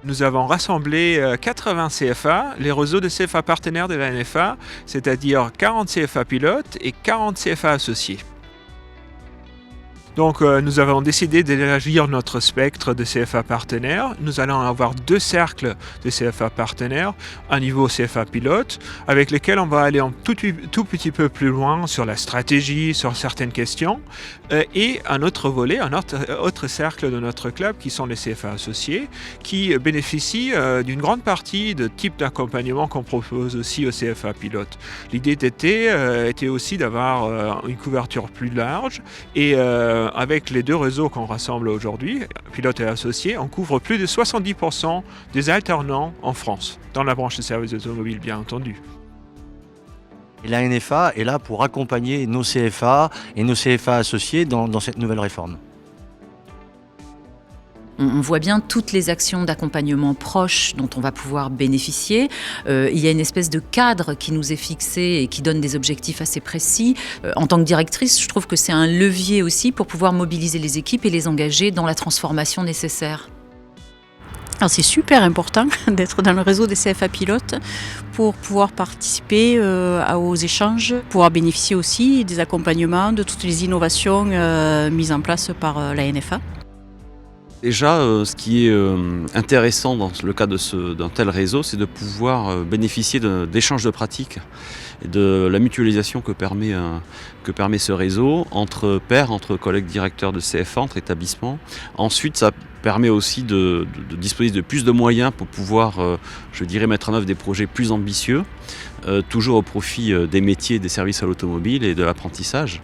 Nous avons rassemblé 80 CFA, les réseaux de CFA partenaires de la NFA, c'est-à-dire 40 CFA pilotes et 40 CFA associés. Donc nous avons décidé d'élargir notre spectre de CFA partenaires. Nous allons avoir 2 cercles de CFA partenaires, un niveau CFA pilote, avec lesquels on va aller un tout petit peu plus loin sur la stratégie, sur certaines questions, et un autre volet, un autre cercle de notre club qui sont les CFA associés, qui bénéficient d'une grande partie de types d'accompagnement qu'on propose aussi aux CFA pilotes. L'idée était aussi d'avoir une couverture plus large et avec les 2 réseaux qu'on rassemble aujourd'hui, pilotes et associés, on couvre plus de 70% des alternants en France, dans la branche de services automobiles bien entendu. Et la NFA est là pour accompagner nos CFA et nos CFA associés dans cette nouvelle réforme. On voit bien toutes les actions d'accompagnement proches dont on va pouvoir bénéficier. Il y a une espèce de cadre qui nous est fixé et qui donne des objectifs assez précis. En tant que directrice, je trouve que c'est un levier aussi pour pouvoir mobiliser les équipes et les engager dans la transformation nécessaire. Alors c'est super important d'être dans le réseau des CFA pilotes pour pouvoir participer aux échanges, pouvoir bénéficier aussi des accompagnements, de toutes les innovations mises en place par la NFA. Déjà, ce qui est intéressant dans le cas d'un tel réseau, c'est de pouvoir bénéficier d'échanges de pratiques et de la mutualisation que permet ce réseau entre pairs, entre collègues directeurs de CFA, entre établissements. Ensuite, ça permet aussi de disposer de plus de moyens pour pouvoir, mettre en œuvre des projets plus ambitieux, toujours au profit des métiers, des services à l'automobile et de l'apprentissage.